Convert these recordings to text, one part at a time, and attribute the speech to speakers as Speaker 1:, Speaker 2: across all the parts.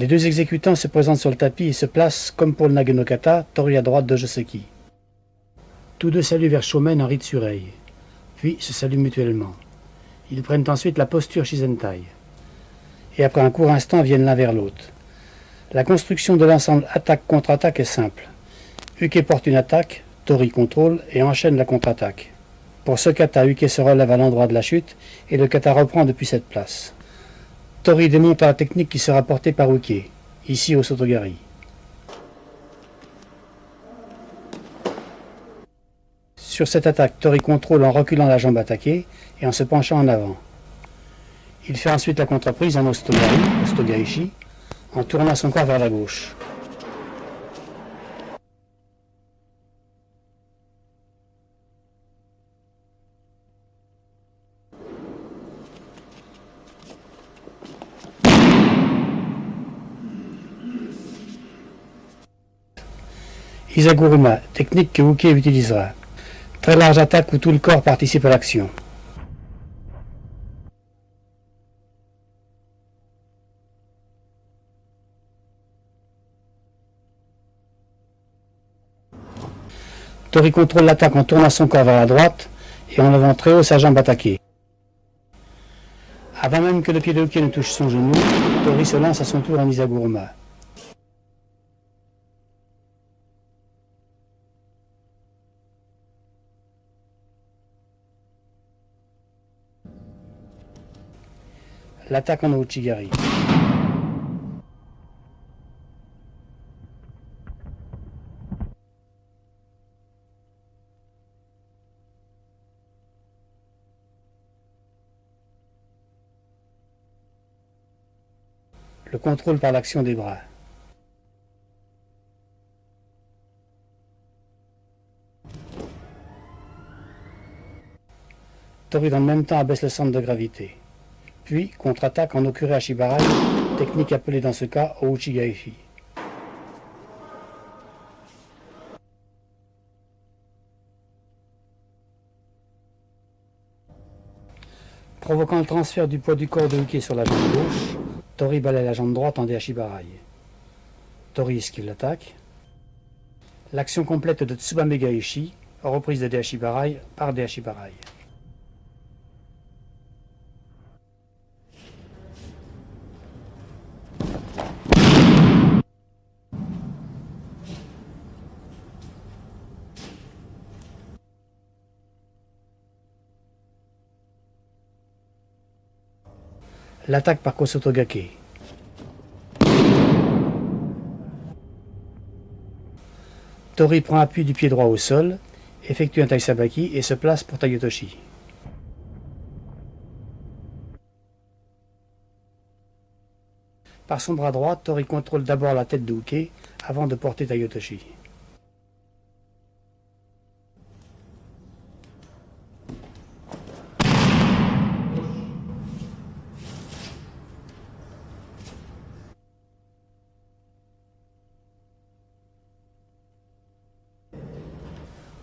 Speaker 1: deux exécutants se présentent sur le tapis et se placent, comme pour le Nage no Kata, Tori à droite de Joseki. Tous deux saluent vers Shomen en Ritsurei, puis se saluent mutuellement. Ils prennent ensuite la posture Shizentai. Et après un court instant viennent l'un vers l'autre. La construction de l'ensemble attaque-contre-attaque est simple. Uke porte une attaque, Tori contrôle et enchaîne la contre-attaque. Pour ce kata, Uke se relève à l'endroit de la chute et le kata reprend depuis cette place. Tori démontre la technique qui sera portée par Uke, ici au Sotogari. Sur cette attaque, Tori contrôle en reculant la jambe attaquée et en se penchant en avant. Il fait ensuite la contreprise en Ostogarishi, en tournant son corps vers la gauche. Izaguruma, technique que Uke utilisera. Très large attaque où tout le corps participe à l'action. Tori contrôle l'attaque en tournant son corps vers la droite et en levant très haut sa jambe attaquée. Avant même que le pied de Uke ne touche son genou, Tori se lance à son tour en Izaguruma. L'attaque en Ouchigari. Le contrôle par l'action des bras. Tori dans le même temps abaisse le centre de gravité. Puis contre-attaque en Okure Ashibarai, technique appelée dans ce cas Ouchigaishi. Provoquant le transfert du poids du corps de Uke sur la jambe gauche, Tori balaye la jambe droite en Deashibarai. Tori esquive l'attaque. L'action complète de Tsubamegaishi, reprise de Deashibarai par Deashibarai. L'attaque par Kosotogake. Tori prend appui du pied droit au sol, effectue un Taisabaki et se place pour Tayotoshi. Par son bras droit, Tori contrôle d'abord la tête de Uke avant de porter Tayotoshi.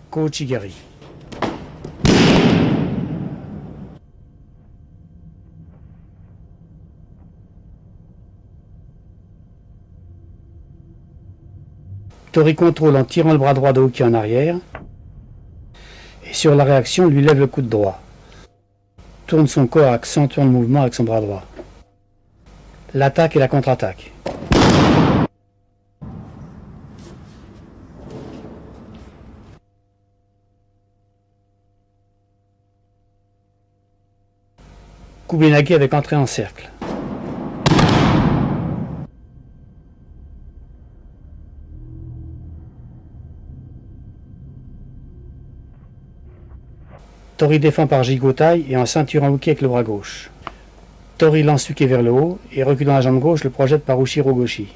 Speaker 1: Kouchigari. Tori contrôle en tirant le bras droit de Uke en arrière et sur la réaction lui lève le coude droit. Tourne son corps accentuant le mouvement avec son bras droit. L'attaque et la contre-attaque. Kubenagi avec entrée en cercle. Tori défend par Jigotai et en ceinturant Uke avec le bras gauche. Tori lance Uke vers le haut et reculant la jambe gauche le projette par Ushiro Goshi.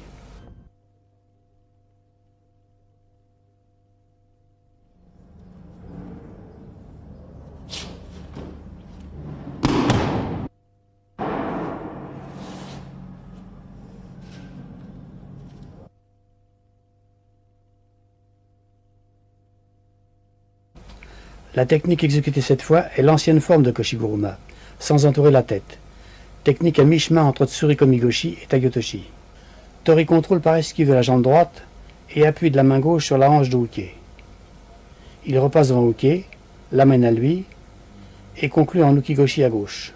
Speaker 1: La technique exécutée cette fois est l'ancienne forme de Koshiguruma, sans entourer la tête. Technique à mi-chemin entre Tsurikomi Goshi et Tayotoshi. Tori contrôle par esquive de la jambe droite et appuie de la main gauche sur la hanche de Uke. Il repasse devant Uke, l'amène à lui et conclut en Ukigoshi à gauche.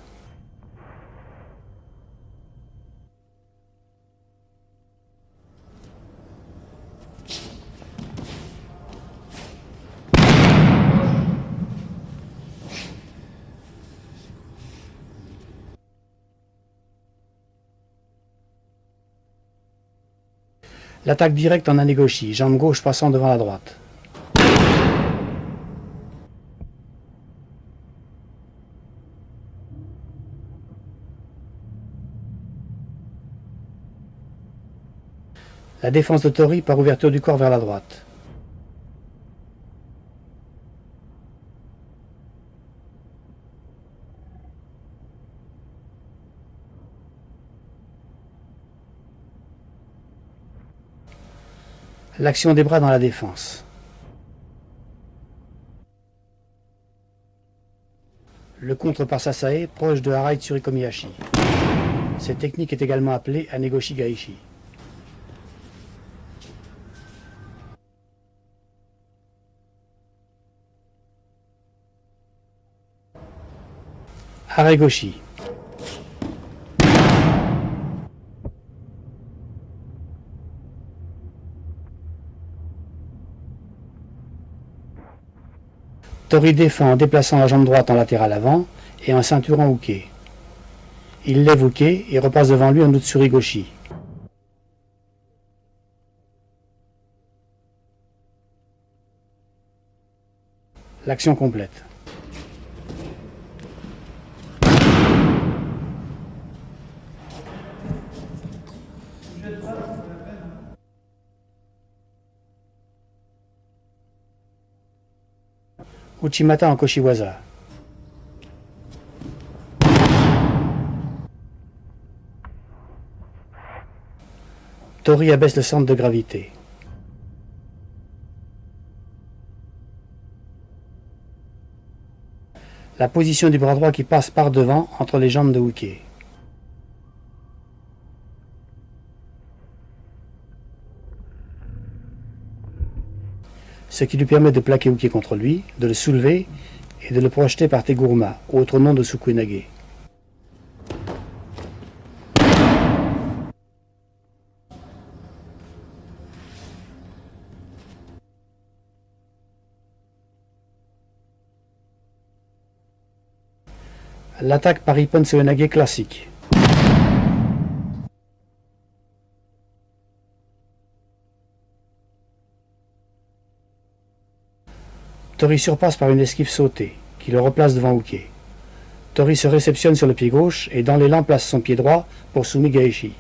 Speaker 1: L'attaque directe en Anegoshi, jambe gauche passant devant la droite. La défense de Tori par ouverture du corps vers la droite. L'action des bras dans la défense. Le contre par Sasae, proche de Harai Tsurikomihashi. Cette technique est également appelée Anegoshi Gaishi. Harai-goshi. Tori défend en déplaçant la jambe droite en latéral avant et en ceinturant Uke. Il lève Uke et repasse devant lui en Utsuri-goshi. L'action complète. Uchimata en Koshiwaza. Tori abaisse le centre de gravité. La position du bras droit qui passe par devant entre les jambes de Uke. Ce qui lui permet de plaquer Uke contre lui, de le soulever et de le projeter par Teguruma, autre nom de Sukuenage. L'attaque par Ippon Seoinage classique. Tori surpasse par une esquive sautée, qui le replace devant Uke. Tori se réceptionne sur le pied gauche et dans l'élan place son pied droit pour Sumi-Gaeshi.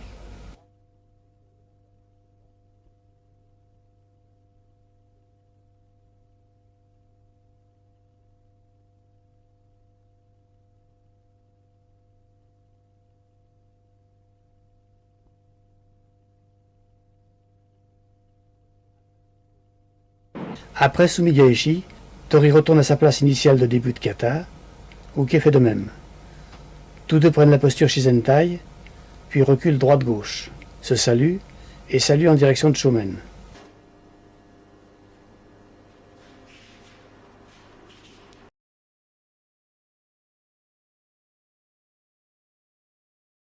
Speaker 1: Après Sumi-Gaeshi, Tori retourne à sa place initiale de début de kata. Uke fait de même. Tous deux prennent la posture Shizentai, puis reculent droite-gauche, se saluent et saluent en direction de Shomen.